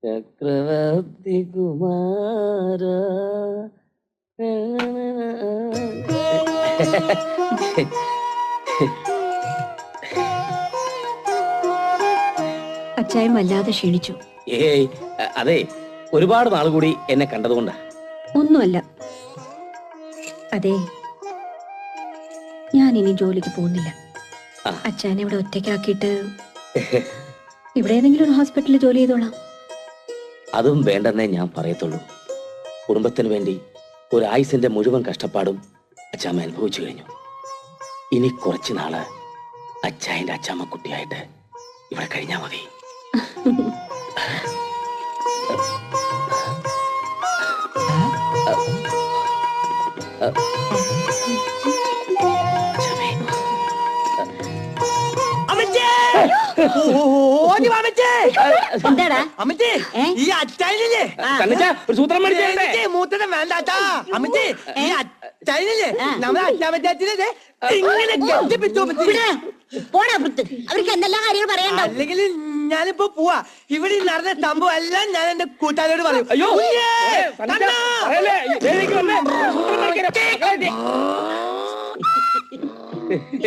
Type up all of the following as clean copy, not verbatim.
ചക്രവർത്തി കുമാര. അച്ചായൻ വല്ലാതെ ക്ഷീണിച്ചു. ഏയ് അതെ, ഒരുപാട് നാൾ കൂടി എന്നെ കണ്ടതുകൊണ്ടാ. ഒന്നുമല്ല. അതെ, ഞാൻ ഇനി ജോലിക്ക് പോകുന്നില്ല. അച്ചായനെ ഇവിടെ ഒറ്റയ്ക്കാക്കിയിട്ട് ഇവിടെ ഏതെങ്കിലും ഒരു ഹോസ്പിറ്റലിൽ ജോലി ചെയ്തോളാം. അതും വേണ്ടെന്നേ ഞാൻ പറയത്തുള്ളൂ. കുടുംബത്തിന് വേണ്ടി ഒരു ആയുസിന്റെ മുഴുവൻ കഷ്ടപ്പാടും അച്ചാമ്മ അനുഭവിച്ചു കഴിഞ്ഞു. ഇനി കുറച്ചു നാള് അച്ചായന്റെ അച്ചാമ്മ കുട്ടിയായിട്ട് ഇവിടെ കഴിഞ്ഞാ മതി. ഈ അച്ചായനില്ലേ സൂത്രം മൂത്തത് വേണ്ടാട്ടാ. അമ്മച്ചി ഈ അച്ചായനില്ലേ നമ്മുടെ അച്ചാമച്ചാച്ചിനെ ഇങ്ങനെ അവർക്ക് എന്തെല്ലാം കാര്യങ്ങൾ പറയാനുണ്ടോ? അല്ലെങ്കിൽ ഞാനിപ്പോ പോവാ. ഇവിടെ നടന്ന സംഭവം എല്ലാം ഞാൻ എന്റെ കൂട്ടുകാരോട് പറയും. അയ്യോ,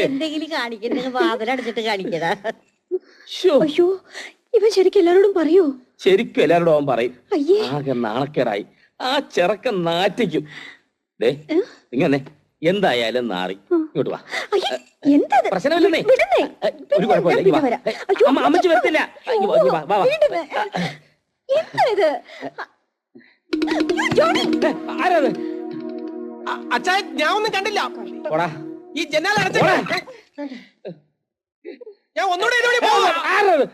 എന്തെങ്കിലും കാണിക്കുന്നത് വാതിലടച്ചിട്ട് കാണിക്കടാ. അയ്യോ, ഇവൻ ശരിക്കും എല്ലാരോടും പറയൂ? ശരിക്കും എല്ലാരോടും അവൻ പറയും. ആകെ നാണക്കേടായി. ആ ചെറുക്കൻ നാറ്റിക്കും. ഇങ്ങനെ എന്തായാലും നാറി. ഇങ്ങോട്ട് വാ. പ്രശ്നമില്ലെന്നേ, ഒരു കുഴപ്പമില്ല. അമ്മച്ചി വരത്തില്ല. ആരാത്? അച്ഛാ, ഞാൻ ഒന്നും കണ്ടില്ല. ഈ ജനാല അടച്ച ഞാൻ ഒന്നുകൂടെ ഇറങ്ങ. 3, 4,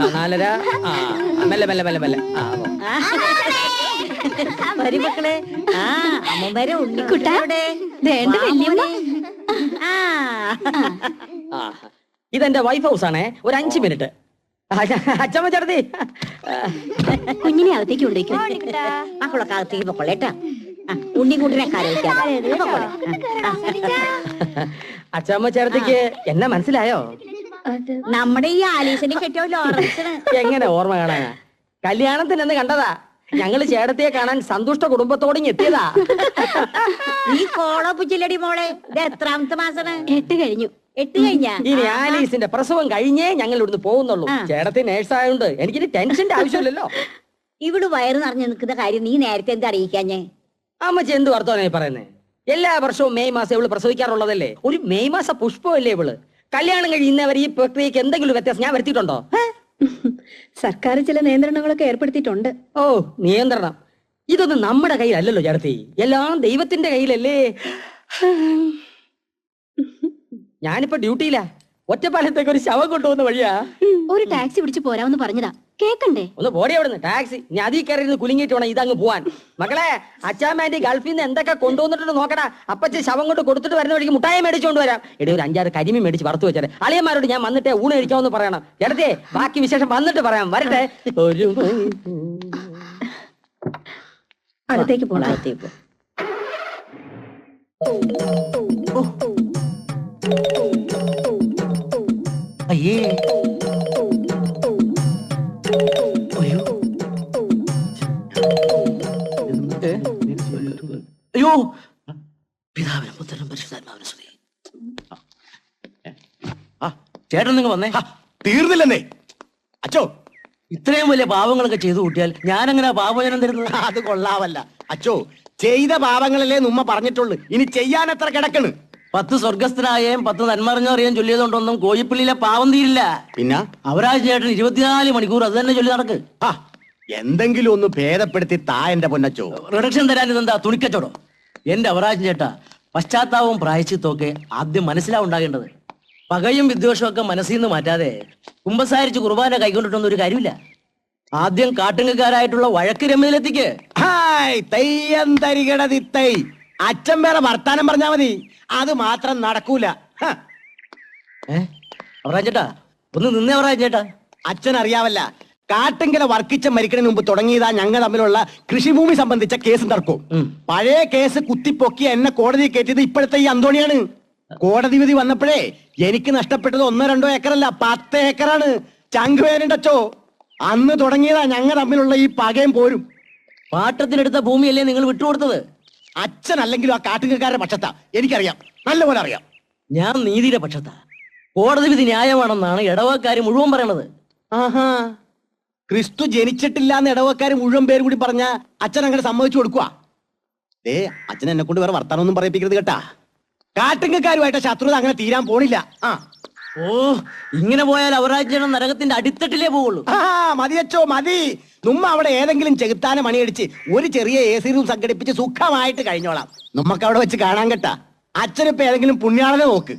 4:30. മെല്ലെ മെല്ലെ മെല്ലെ മെല്ലെ. മക്കളെ, അമ്മമാരെ ഉണ്ണിക്കുട്ടവിടെ ഇതെന്റെ വൈഫ് ഹൗസ് ആണേ. ഒരു 5 മിനിറ്റ്. അച്ഛമ്മ ചേർത്തി കുഞ്ഞിനെ അകത്തേക്ക് കൊണ്ടേക്കും. മക്കളൊക്കെ അകത്തേക്ക് പൊക്കൊള്ളേട്ടാ. ഉണ്ണിക്കുട്ടിനെ അച്ഛമ്മ ചേർത്തിക്ക് എന്നെ മനസ്സിലായോ? നമ്മുടെ ഈ ആലീസിനെ കെട്ടിയോ ലോറൻസിന്. എങ്ങനെ ഓർമ്മ കാണാനാ? കല്യാണത്തിനെന്ന് കണ്ടതാ. ഞങ്ങള് ചേട്ടത്തിയെ കാണാൻ സന്തുഷ്ട കുടുംബത്തോടെ എത്തിയതാ. നീ കോളോ പുച്ചില്ലടി മോളെ. ഇത് എത്രാമത്തെ മാസം? 8 കഴിഞ്ഞു. 8 കഴിഞ്ഞാ? ഇനി ആലീസിന്റെ പ്രസവം കഴിഞ്ഞേ ഞങ്ങൾ ഇവിടുന്ന് പോകുന്നുള്ളൂ. ചേട്ടത്തി നേഴ്സായോണ്ട് എനിക്കിനി ടെൻഷന്റെ ആവശ്യമില്ലല്ലോ. ഇവിടെ വയറ് നിറഞ്ഞു നിൽക്കുന്ന കാര്യം നീ നേരത്തെ എന്താ അറിയിക്കാഞ്ഞേ? അമ്മച്ചി എന്ത് വർത്തമാനായി പറയുന്നേ? എല്ലാ വർഷവും മെയ് മാസം ഇവള് പ്രസവിക്കാറുള്ളതല്ലേ. ഒരു മെയ് മാസ പുഷ്പമല്ലേ ഇവള്. കല്യാണം കഴിയുന്നവർ ഈ പ്രക്രിയക്ക് എന്തെങ്കിലും വ്യത്യാസം ഞാൻ വരുത്തിയിട്ടുണ്ടോ? സർക്കാർ ചില നിയന്ത്രണങ്ങളൊക്കെ ഏർപ്പെടുത്തിയിട്ടുണ്ട്. ഓ, നിയന്ത്രണം? ഇതൊന്നും നമ്മുടെ കയ്യിലല്ലല്ലോ ചേർത്തി. എല്ലാം ദൈവത്തിന്റെ കയ്യിലല്ലേ. ഞാനിപ്പോ ഡ്യൂട്ടിയിലാ. ഒറ്റപ്പാലത്തേക്ക് ഒരു ശവം കൊണ്ടുപോകുന്ന വഴിയാ. ഒരു ടാക്സി പിടിച്ച് പോരാമെന്ന് പറഞ്ഞതാ. കേക്കണ്ടേ? ഒന്ന് പോടി അവിടുന്ന്. ടാക്സി ഞാൻ അതിൽ കയറി കുലുങ്ങിയിട്ട് വേണം ഇതങ്ങ് പോവാൻ. മക്കളെ, അച്ചാമാൻറ്റി ഗൾഫിൽ നിന്ന് എന്തൊക്കെ കൊണ്ടുവന്നിട്ടുണ്ട് നോക്കടാ. അപ്പച്ചി ശവം കൊണ്ട് കൊടുത്തിട്ട് വരുന്ന വഴിക്ക് മുട്ടായി മേടിച്ചുകൊണ്ട് വരാം. ഒരു 5-6 കരിമീൻ മേടിച്ച് വറുത്തു വെച്ചാൽ അളിയന്മാരോട് ഞാൻ വന്നിട്ടേ ഊണ് കഴിക്കാമെന്ന് പറയണം. ചേട്ടത്തെ ബാക്കി വിശേഷം വന്നിട്ട് പറയാം. വരട്ടെ. അകത്തേക്ക് പോണം. അകത്തേക്ക് അയ്യേ. അയ്യോ, പിതാവിനും പുത്രനും പരിശുദ്ധാത്മാവിനും സ്തുതി. ചേട്ടൻ നിങ്ങൾ വന്നേ. തീർന്നില്ലെന്നേ അച്ചോ. ഇത്രയും വലിയ പാവങ്ങളൊക്കെ ചെയ്തു കൂട്ടിയാൽ ഞാനെങ്ങനെ പാപജനം തരുന്നത്? അത് കൊള്ളാവല്ല അച്ചോ. ചെയ്ത പാപങ്ങളല്ലേ നമ്മ പറഞ്ഞിട്ടുള്ളു. ഇനി ചെയ്യാൻ എത്ര കിടക്കണ്? 10 സ്വർഗസ്ഥനായേം 10 നന്മറിഞ്ഞറിയാൻ ചൊല്ലിയതുകൊണ്ടൊന്നും കോഴിപ്പള്ളിയിലെ പാവം തീരില്ല. പിന്നെ അവരാജ് ചേട്ടൻ 24 മണിക്കൂർ അത് തന്നെ ചൊല്ലി നടക്ക്. എന്തെങ്കിലും ഒന്ന് ഭേദപ്പെടുത്തി താ എന്റെ പൊന്നച്ചോ. റിഡക്ഷൻ തരാൻ ഇതെന്താ തുണിക്കച്ചോടോ? എന്റെ അവരാജ് ചേട്ടാ, പശ്ചാത്താപവും പ്രായച്ചിത്വമൊക്കെ ആദ്യം മനസ്സിലാവുണ്ടാകേണ്ടത്. പകയും വിദ്വേഷവും ഒക്കെ മനസ്സിൽ നിന്ന് മാറ്റാതെ കുമ്പസാരിച്ച് കുർബാന കൈകൊണ്ടിട്ടൊന്നും ഒരു കാര്യമില്ല. ആദ്യം കാട്ടുങ്ങക്കാരായിട്ടുള്ള വഴക്ക് രമ്യയിലെത്തിക്ക്. ഹായ് തെയ്യം തരികട തിത്തൈ. അച്ഛൻ വേറെ വർത്താനം പറഞ്ഞാ മതി, അത് മാത്രം നടക്കൂല. ഹ. അവറാഞ്ചേട്ടാ ഒന്ന് നിന്നേ അവറാഞ്ചേട്ടാ. അച്ഛൻ അറിയാവല്ല, കാട്ടുങ്കല വർക്കിച്ച മരിക്കണതിന് മുമ്പ് തുടങ്ങിയതാ ഞങ്ങൾ തമ്മിലുള്ള കൃഷിഭൂമി സംബന്ധിച്ച കേസ് തർക്കവും. പഴയ കേസ് കുത്തിപ്പൊക്കി എന്നെ കോടതി കയറ്റിയത് ഇപ്പോഴത്തെ ഈ അന്തോണിയാണ്. കോടതി വിധി വന്നപ്പോഴേ എനിക്ക് നഷ്ടപ്പെട്ടത് 1-2 ഏക്കറല്ല, 10 ഏക്കറാണ്. ചങ്കുവേനുണ്ടച്ചോ. അന്ന് തുടങ്ങിയതാ ഞങ്ങൾ തമ്മിലുള്ള ഈ പകയും പോരും. പാട്ടത്തിനെടുത്ത ഭൂമിയല്ലേ നിങ്ങൾ വിട്ടുകൊടുത്തത്? അച്ഛൻ അല്ലെങ്കിലും ആ കാട്ടുകാരുടെ പക്ഷത്താ, എനിക്കറിയാം, നല്ലപോലെ അറിയാം. ഞാൻ നീതിയുടെ പക്ഷത്താ. കോടതി വിധി ന്യായമാണെന്നാണ് ഇടവക്കാര് മുഴുവൻ പറയണത്. ആഹാ, ക്രിസ്തു ജനിച്ചിട്ടില്ലാന്ന് ഇടവക്കാര് മുഴുവൻ പേര് കൂടി പറഞ്ഞ അച്ഛൻ അങ്ങനെ സമ്മതിച്ചു കൊടുക്കുക. അച്ഛൻ എന്നെ കൊണ്ട് വേറെ വർത്താനൊന്നും പറയിപ്പിക്കരുത് കേട്ടാ. കാട്ടുകാരുമായിട്ട് ശത്രുത അങ്ങനെ തീരാൻ പോണില്ല. ഓ, ഇങ്ങനെ പോയാൽ അവറാഞ്ചേട്ടൻ നരകത്തിന്റെ അടിത്തട്ടിലേ പോവുള്ളൂ. മതിയച്ചോ മതി. നമ്മ അവിടെ ഏതെങ്കിലും ചെകുത്താനെ മണിയടിച്ച് ഒരു ചെറിയ AC റൂം സംഘടിപ്പിച്ച് സുഖമായിട്ട് കഴിഞ്ഞോളാം. നമ്മക്ക് അവിടെ വെച്ച് കാണാൻ കേട്ടാ. അച്ഛനിപ്പോ ഏതെങ്കിലും പുണ്യാളനെ നോക്ക്.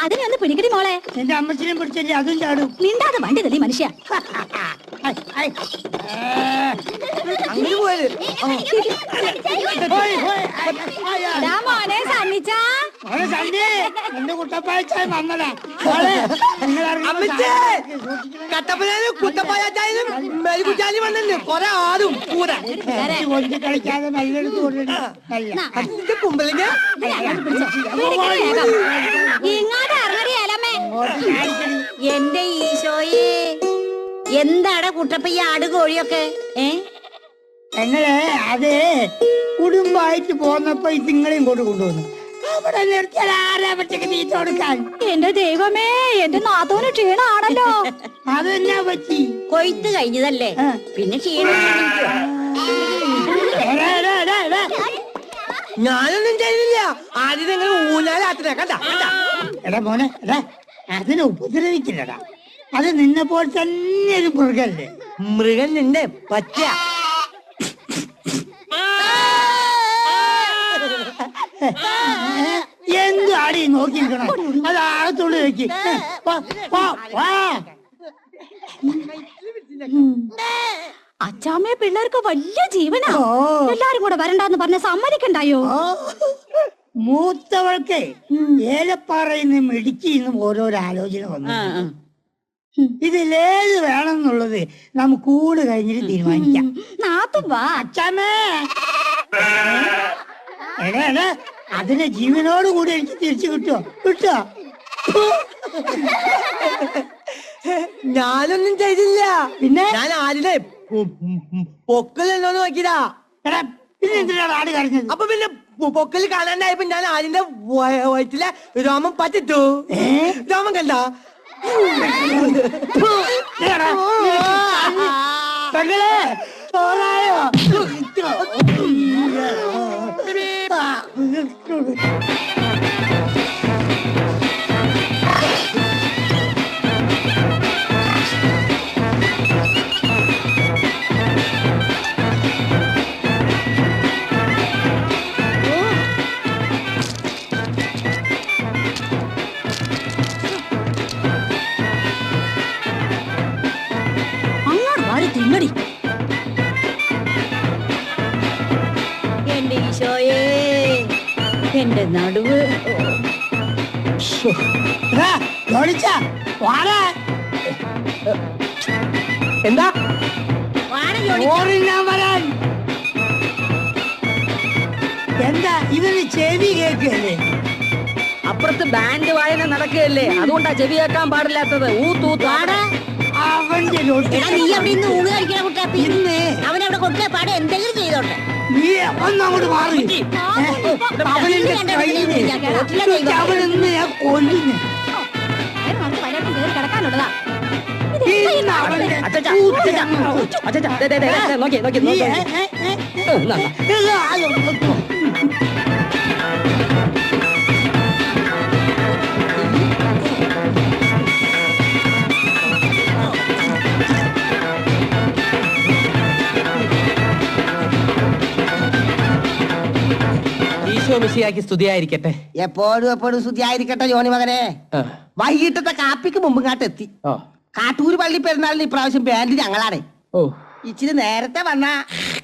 അതിനൊന്ന് പിടിക്കടി മോളെ. എന്റെ അമ്മച്ചിനെ പിടിച്ചല്ലേ അതും ചാടും. മിണ്ടാതെ വണ്ടി തല്ലി മനുഷ്യ. അങ്ങനെ പോയത് എന്റെ കുട്ടപ്പായച്ചായ വന്നടാ. കൊറേ ആരും കൂടെ കൊഞ്ചി കളിക്കാതെ നല്ലെടുത്ത് ഇങ്ങോട്ട് ഇറങ്ങടി അലമേ. എന്റെ ഈശോയെ, എന്താടാ കുട്ടപ്പ ഈ ആട് കോഴിയൊക്കെ? ഞങ്ങളെ അതെ കുടുംബമായിട്ട് പോന്നപ്പോ ഇങ്ങളെയും കൊണ്ട് കൊണ്ടുവന്നു. അവിടെ നിർത്തിയാൽ ആരാ പറ്റക്ക് തീറ്റ കൊടുക്കാൻ? എന്റെ ദൈവമേ, എന്റെ നാത്തോന് ക്ഷീണാണല്ലോ. അതെന്നാ പറ്റി? കൊയ്ത്ത് കഴിഞ്ഞതല്ലേ, പിന്നെ ക്ഷീണം. ഞാനൊന്നും ചെയ്തില്ല. ആദ്യം നിങ്ങൾ ഊഞ്ഞാലാത്തിനെ കണ്ട. എടാ മോനെ, എടാ അതിനെ ഉപദ്രവിക്കില്ലടാ. അത് നിന്നെ പോലെ തന്നെ ഒരു മൃഗല്ലേ. മൃഗൻ നിന്നെ പച്ച. എന്ത് ആടി നോക്കിയിരിക്കണം? അത് ആകത്തുള്ളി വെക്ക്. അച്ചാമ്മയെ പിള്ളേർക്ക് വലിയ ജീവനാ. എല്ലാരും കൂടെ വരണ്ടാന്ന് പറഞ്ഞ സമ്മതിക്കണ്ടായോ? മൂത്തവൾക്ക് ഏലപ്പാറയിൽ നിന്നും ഇടുക്കിന്നും ഓരോരോ ആലോചന വന്നു. ഇതിലേത് വേണമെന്നുള്ളത് നമുക്ക് കൂട് കഴിഞ്ഞിട്ട് തീരുമാനിക്കാം. അച്ചാമ്മേ, എടാ എടാ, അതിനെ ജീവനോട് കൂടി എനിക്ക് തിരിച്ചു കിട്ടോ? ഞാനൊന്നും ചെയ്തില്ല. പിന്നെ ഞാൻ ആരിനെ പൊക്കലെന്നോന്ന് നോക്കിയതാ. എടാ, പിന്നെ എന്തിനാണ് ആട് കരഞ്ഞത്? അപ്പൊ പിന്നെ പൊക്കൽ കാണാണ്ടായപ്പോ ഞാൻ ആരിന്റെ വയറ്റിലെ രോമം പറ്റിട്ടു. രോമം കണ്ട പെങ്ങളെ ഓറായോ? അങ്ങോട്ട് വാരി തിന്നടി. എന്റെ ഈശോയെ, എന്റെ നടുവ്. എന്താ എന്താ ഇവന് ചെവി കേൾക്കല്ലേ? അപ്പുറത്ത് ബാൻഡ് വായന നടക്കുകയല്ലേ, അതുകൊണ്ടാ ചെവി കേൾക്കാൻ പാടില്ലാത്തത്. അവന്റെ നീ അവിടെ നിന്ന് ഊണ് കഴിക്കണ കുട്ടാപ്പി. അവനവിടെ കൊട്ടേ പാടെ എന്തെങ്കിലും ചെയ്തോട്ടെ. നീ ഒന്നങ്ങോട്ട് മാറി അവനെന്റെ കയ്യില് അവനെന്ന് ഞാൻ കൊല്ലുന്നു കിടക്കാനുള്ളതാ ഇന്ന് അവന്റെ അച്ഛാ, അച്ഛാ, ദേ, ദേ, ദേ, ദേ, നോക്കി നോക്കി നീ, നോക്കി. ഈശോ മിശിഹായ്ക്ക് സ്തുതിയായിരിക്കട്ടെ. എപ്പോഴും ശുദ്ധിയായിരിക്കട്ടെ ജോണി മകനെ. വൈകിട്ടത്തെ കാപ്പിക്ക് മുമ്പ് ഇങ്ങോട്ട് എത്തി. കാട്ടൂര് പള്ളി പെരുന്നാളിന് ഇപ്രാവശ്യം ബാൻഡ് ഞങ്ങളാണ്. ഇച്ചിരി നേരത്തെ വന്ന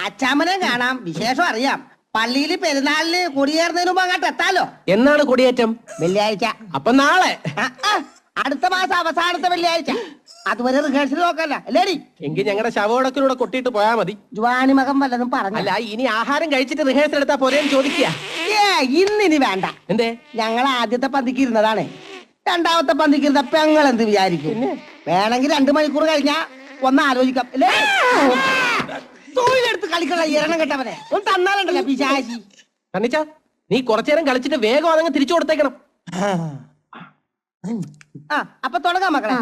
അച്ചാമ്മനെ കാണാം, വിശേഷം അറിയാം. പള്ളിയിൽ പെരുന്നാളിന് കൊടിയേറുന്നതിന് മുമ്പ് അങ്ങോട്ട് എത്താലോ. എന്നാണ് കൊടിയേറ്റം? വെള്ളിയാഴ്ച. അപ്പൊ നാളെ. അടുത്ത മാസം അവസാനത്തെ വെള്ളിയാഴ്ച. അതുവരെ റിഹേഴ്സൽ നോക്കല്ല അല്ലേടി. എങ്കിൽ ഞങ്ങളുടെ ശവോടക്കിലൂടെ കൊട്ടിയിട്ട് പോയാ മതി. ജുവാനി മകൻ വല്ലതും പറഞ്ഞു. അല്ല, ഇനി ആഹാരം കഴിച്ചിട്ട് റിഹേഴ്സൽ എടുത്താ പോരേന്ന് ചോദിക്കുക. ഇന്നിനി വേണ്ട. എന്തേ? ഞങ്ങൾ ആദ്യത്തെ പന്തിക്ക് ഇരുന്നതാണ്. രണ്ടാമത്തെ പന്തിക്ക് ഇരുന്നപ്പ ഞങ്ങൾ എന്ത് വിചാരിക്കും? വേണമെങ്കിൽ 2 മണിക്കൂർ കഴിഞ്ഞാ ഒന്ന് ആലോചിക്കാം അല്ലേ. തൊഴിലെടുത്ത് കളിക്കണ ഇരണം കെട്ടവനെ ഒന്ന് തന്നാലുണ്ടല്ലോ പിശാചി. കണ്ണിച്ചാ, നീ കുറച്ചേരം കളിച്ചിട്ട് വേഗം അതങ്ങ് തിരിച്ചു കൊടുത്തേക്കണം. അപ്പൊ തുടങ്ങാം മക്കളെ.